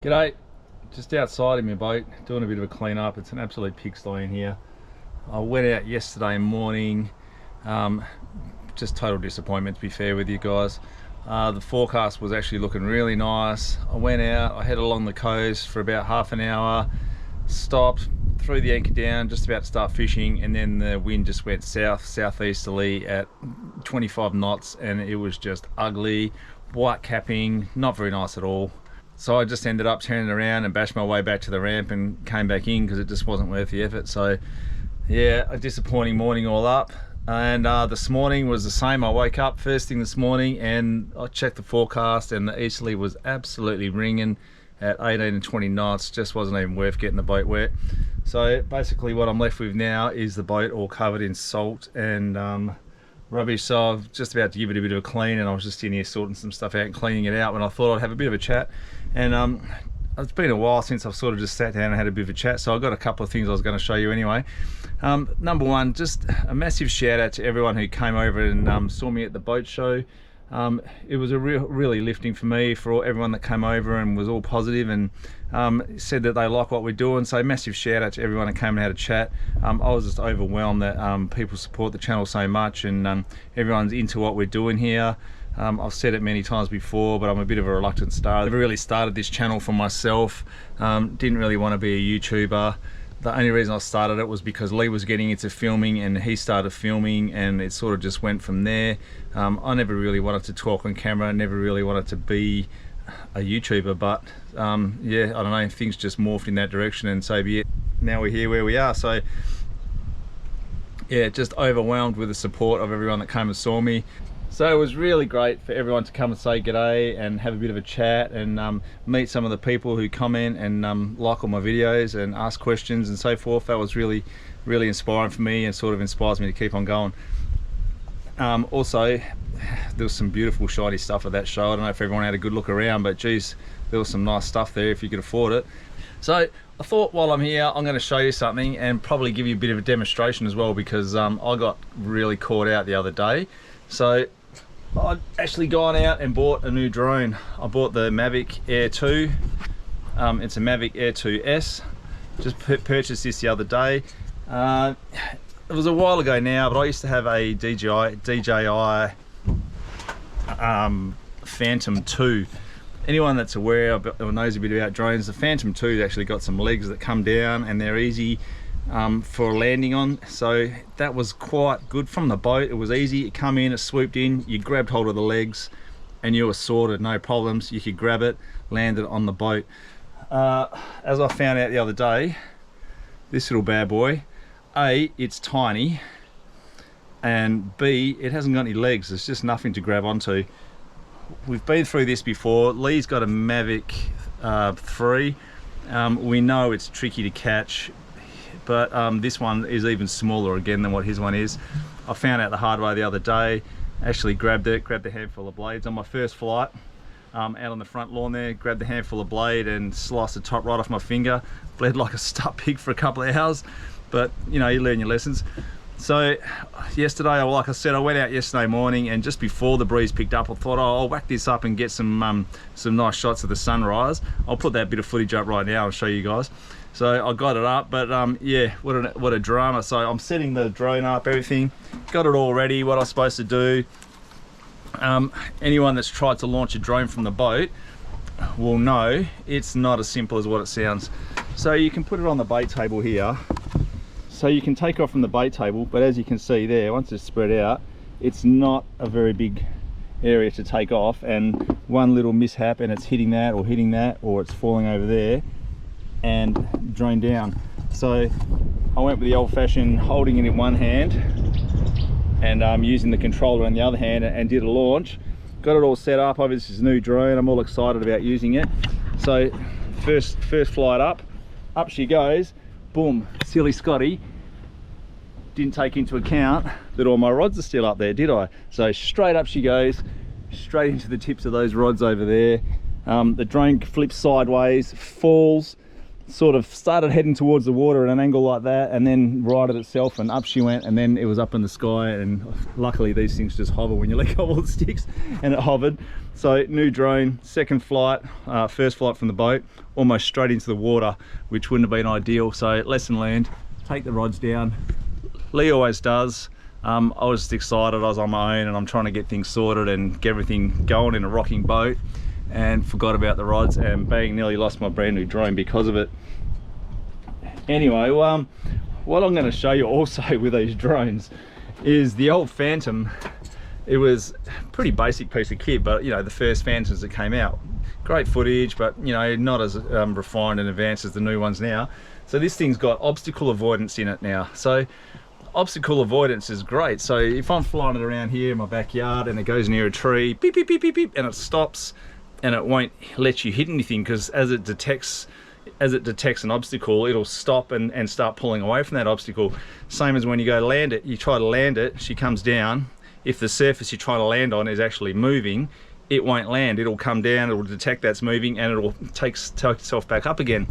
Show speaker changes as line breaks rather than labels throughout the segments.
G'day, just outside in my boat doing a bit of a clean up. It's an absolute pigsty in here. I went out yesterday morning, just total disappointment to be fair with you guys. The forecast was actually looking really nice. I went out, I headed along the coast for about half an hour, stopped, threw the anchor down, just about to start fishing, and then the wind just went southeasterly at 25 knots and it was just ugly, white capping, not very nice at all. So I just ended up turning around and bashed my way back to the ramp and came back in because it just wasn't worth the effort. So yeah, a disappointing morning all up. And this morning was the same. I woke up first thing this morning and I checked the forecast and the easterly was absolutely ringing at 18 and 20 knots. Just wasn't even worth getting the boat wet. So basically what I'm left with now is the boat all covered in salt and rubbish. So I'm just about to give it a bit of a clean, and I was just in here sorting some stuff out and cleaning it out when I thought I'd have a bit of a chat. And it's been a while since I've sort of just sat down and had a bit of a chat, so I've got a couple of things I was going to show you anyway. Number one, just a massive shout out to everyone who came over and saw me at the boat show. It was a really lifting for me, for everyone that came over and was all positive and said that they like what we're doing. So massive shout out to everyone that came and had a chat. I was just overwhelmed that people support the channel so much and everyone's into what we're doing here. I've said it many times before, but I'm a bit of a reluctant star. I never really started this channel for myself. Didn't really want to be a YouTuber. The only reason I started it was because Lee was getting into filming and he started filming, and it sort of just went from there. I never really wanted to talk on camera, never really wanted to be a YouTuber, but yeah, I don't know, things just morphed in that direction, and so be it. Now we're here where we are. So yeah, just overwhelmed with the support of everyone that came and saw me. So it was really great for everyone to come and say g'day and have a bit of a chat and meet some of the people who comment and like all my videos and ask questions and so forth. That was really inspiring for me and sort of inspires me to keep on going. Also, there was some beautiful shiny stuff at that show. I don't know if everyone had a good look around, but geez, there was some nice stuff there if you could afford it. So I thought while I'm here, I'm going to show you something and probably give you a bit of a demonstration as well, because I got really caught out the other day. So I'd actually gone out and bought a new drone. I bought the Mavic Air 2. It's a Mavic Air 2S. Just purchased this the other day. It was a while ago now, but I used to have a DJI Phantom 2. Anyone that's aware of or knows a bit about drones, the Phantom 2's actually got some legs that come down and they're easy for landing on. So that was quite good from the boat. It was easy. It come in, it swooped in, you grabbed hold of the legs and you were sorted, no problems. You could grab it, land it on the boat. As I found out the other day, this little bad boy, A, it's tiny, and B, it hasn't got any legs. There's just nothing to grab onto. We've been through this before. Lee's got a Mavic 3. We know it's tricky to catch, but this one is even smaller again than what his one is. I found out the hard way the other day. Actually grabbed a handful of blades on my first flight out on the front lawn there, grabbed a handful of blade and sliced the top right off my finger. Bled like a stuck pig for a couple of hours, but you know, you learn your lessons. So yesterday, like I said, I went out yesterday morning, and just before the breeze picked up, I thought, oh, I'll whack this up and get some nice shots of the sunrise. I'll put that bit of footage up right now and show you guys. So I got it up, but yeah, what a drama. So I'm setting the drone up, everything, got it all ready, what I was supposed to do. Anyone that's tried to launch a drone from the boat will know it's not as simple as what it sounds. So you can put it on the bait table here. So you can take off from the bait table, but as you can see there, once it's spread out, it's not a very big area to take off, and one little mishap and it's hitting that, or it's falling over there and drone down. So I went with the old-fashioned holding it in one hand and using the controller in the other hand, and did a launch. Got it all set up. Obviously it's a new drone, I'm all excited about using it. So first flight up she goes. Boom, silly Scotty didn't take into account that all my rods are still up there, did I? So straight up she goes, straight into the tips of those rods over there. The drone flips sideways, falls, sort of started heading towards the water at an angle like that, and then righted itself and up she went, and then it was up in the sky. And luckily these things just hover when you let go of all the sticks, and it hovered. So new drone, second flight, first flight from the boat, almost straight into the water, which wouldn't have been ideal. So lesson learned, take the rods down. Lee always does. I was just excited, I was on my own and I'm trying to get things sorted and get everything going in a rocking boat, and forgot about the rods and bang, nearly lost my brand new drone because of it. Anyway, what I'm going to show you also with these drones is the old Phantom. It was a pretty basic piece of kit, but you know, the first Phantoms that came out, great footage, but you know, not as refined and advanced as the new ones now. So this thing's got obstacle avoidance in it now. So obstacle avoidance is great. So if I'm flying it around here in my backyard and it goes near a tree, beep, beep, beep, beep, beep, and it stops and it won't let you hit anything, because as it detects an obstacle, it'll stop and start pulling away from that obstacle. Same as when you go land it, you try to land it, she comes down. If the surface you're trying to land on is actually moving, it won't land. It'll come down, it'll detect that's moving, and it'll take itself back up again.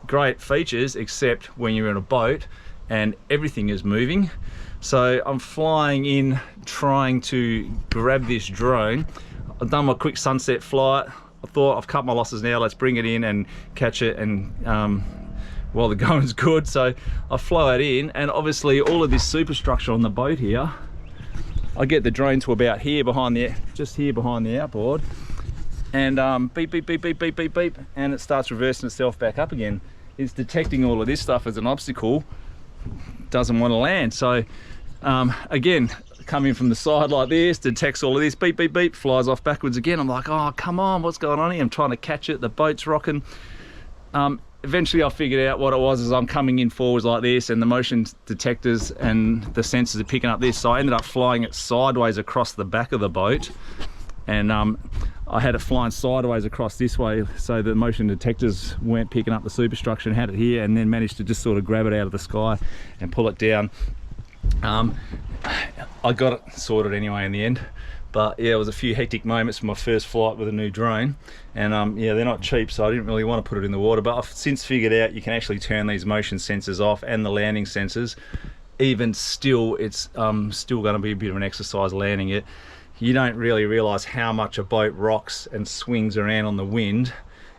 Great features, except when you're in a boat and everything is moving. So I'm flying in, trying to grab this drone. I've done my quick sunset flight. I thought, I've cut my losses now, let's bring it in and catch it, and while the going's good. So I fly it in, and obviously all of this superstructure on the boat here, I get the drone to about here just here behind the outboard, and beep, beep, beep, beep, beep, beep, beep, and it starts reversing itself back up again. It's detecting all of this stuff as an obstacle, doesn't want to land. So again, coming from the side like this, detects all of this, beep, beep, beep, flies off backwards again. I'm like, oh, come on, what's going on here? I'm trying to catch it, the boat's rocking. Eventually I figured out what it was, is I'm coming in forwards like this, and the motion detectors and the sensors are picking up this. So I ended up flying it sideways across the back of the boat, and I had it flying sideways across this way, so the motion detectors weren't picking up the superstructure, and had it here, and then managed to just sort of grab it out of the sky and pull it down. I got it sorted anyway in the end, but yeah, it was a few hectic moments for my first flight with a new drone, and yeah, they're not cheap, so I didn't really want to put it in the water. But I've since figured out you can actually turn these motion sensors off and the landing sensors. Even still, it's still going to be a bit of an exercise landing it. You don't really realize how much a boat rocks and swings around on the wind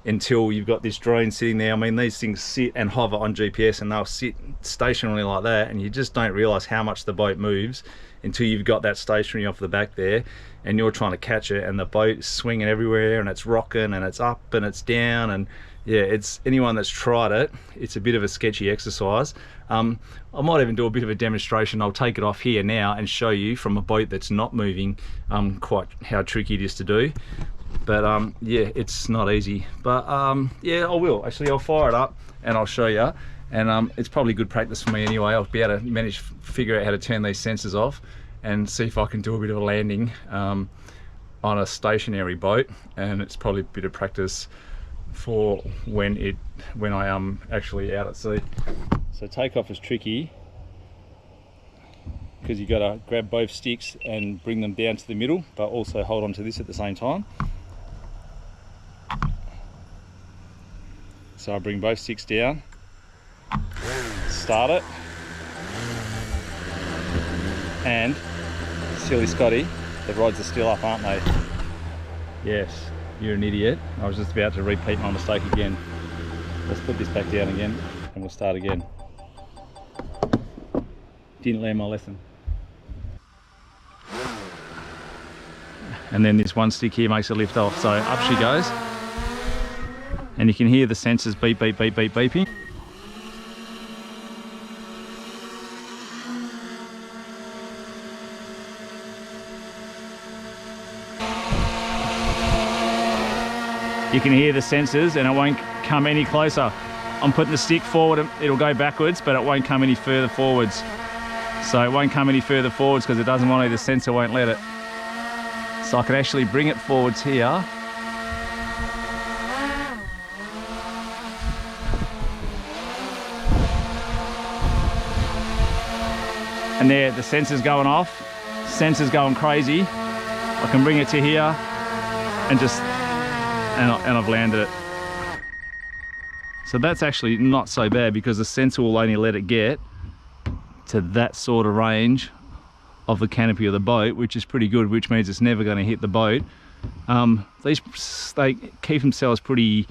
until you've got this drone sitting there. I mean, these things sit and hover on GPS, and they'll sit stationarily like that, and you just don't realize how much the boat moves until you've got that stationary off the back there, and you're trying to catch it, and the boat is swinging everywhere, and it's rocking, and it's up and it's down. And yeah, it's, anyone that's tried it, it's a bit of a sketchy exercise. I might even do a bit of a demonstration. I'll take it off here now and show you from a boat that's not moving quite how tricky it is to do. But yeah, it's not easy, but yeah, I will actually, I'll fire it up and I'll show you. And it's probably good practice for me anyway. I'll be able to figure out how to turn these sensors off and see if I can do a bit of a landing on a stationary boat. And it's probably a bit of practice for when I am actually out at sea. So takeoff is tricky because you got to grab both sticks and bring them down to the middle, but also hold on to this at the same time. So I bring both sticks down, start it, and silly Scotty, the rods are still up, aren't they? Yes, you're an idiot. I was just about to repeat my mistake again. Let's put this back down again and we'll start again. Didn't learn my lesson. And then this one stick here makes it lift off, so up she goes. And you can hear the sensors beep, beep, beep, beep, beeping. You can hear the sensors and it won't come any closer. I'm putting the stick forward, it'll go backwards, but it won't come any further forwards. So it won't come any further forwards because it doesn't want to, the sensor won't let it. So I can actually bring it forwards here. And there, the sensor's going off, sensor's going crazy. I can bring it to here and just, and I've landed it. So that's actually not so bad because the sensor will only let it get to that sort of range of the canopy of the boat, which is pretty good, which means it's never going to hit the boat they keep themselves pretty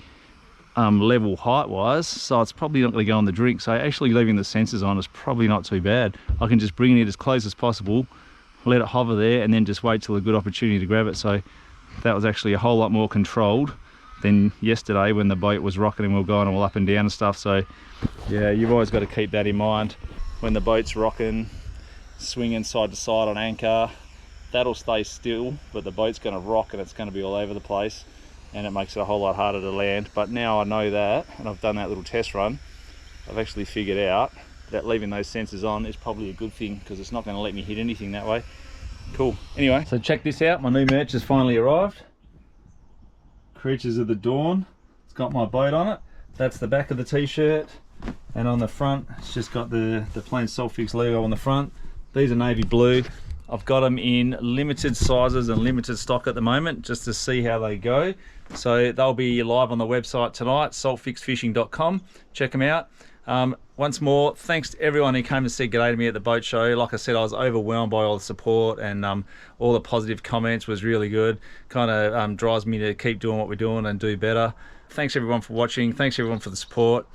level height wise, so it's probably not going to go on the drink. So actually leaving the sensors on is probably not too bad. I can just bring it as close as possible, let it hover there, and then just wait till a good opportunity to grab it. So that was actually a whole lot more controlled than yesterday when the boat was rocking and we were going all up and down and stuff. So yeah, you've always got to keep that in mind when the boat's rocking, swinging side to side on anchor. That'll stay still, but the boat's going to rock and it's going to be all over the place, and it makes it a whole lot harder to land. But now I know that, and I've done that little test run, I've actually figured out that leaving those sensors on is probably a good thing, because it's not going to let me hit anything that way. Cool. Anyway, so check this out. My new merch has finally arrived. Creatures of the Dawn. It's got my boat on it. That's the back of the t-shirt, and on the front it's just got the plain Saltfix logo on the front. These are navy blue. I've got them in limited sizes and limited stock at the moment, just to see how they go. So they'll be live on the website tonight, saltfixfishing.com. Check them out. Once more, thanks to everyone who came and said g'day to me at the boat show. Like I said, I was overwhelmed by all the support, and all the positive comments was really good. Kind of drives me to keep doing what we're doing and do better. Thanks everyone for watching. Thanks everyone for the support.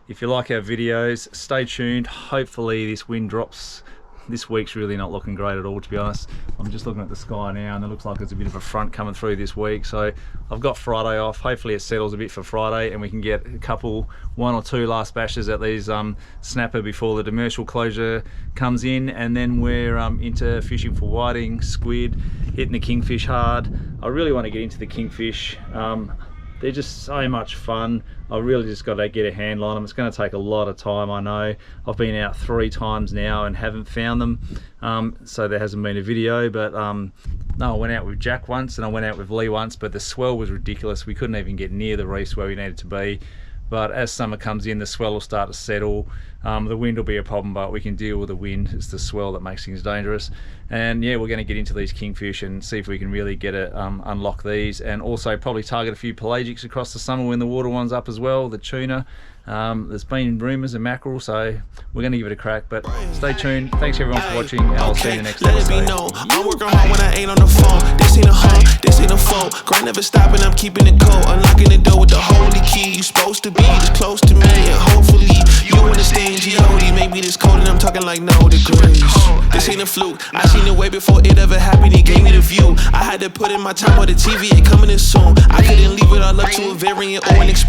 If you like our videos, stay tuned. Hopefully this wind drops. This week's really not looking great at all, to be honest. I'm just looking at the sky now and it looks like there's a bit of a front coming through this week. So I've got Friday off. Hopefully it settles a bit for Friday and we can get a couple, 1 or 2 last bashes at these snapper before the demersal closure comes in, and then we're into fishing for whiting, squid, hitting the kingfish hard. I really want to get into the kingfish. They're just so much fun. I really just got to get a handle on them. It's going to take a lot of time, I know. I've been out 3 times now and haven't found them, so there hasn't been a video. But no, I went out with Jack once and I went out with Lee once, but the swell was ridiculous. We couldn't even get near the reefs where we needed to be. But as summer comes in, the swell will start to settle. The wind will be a problem, but we can deal with the wind. It's the swell that makes things dangerous. And yeah, we're going to get into these kingfish and see if we can really get it, unlock these, and also probably target a few pelagics across the summer when the water one's up as well, the tuna. There's been rumours of mackerel, so we're going to give it a crack. But stay tuned. Thanks everyone for watching, and I'll see you in the next episode.
I'm working hard when I ain't on the phone. This ain't a home, this ain't a phone. Grind never stopping, I'm keeping it cold. Unlocking the door with the holy key. You supposed to be this close to me, and hopefully you understand G.O.D. Maybe this cold and I'm talking like no degrees. This ain't a fluke, I seen it way before it ever happened. He gave me the view. I had to put in my time on the TV, it coming in soon. I couldn't leave it all up to a variant or an experience.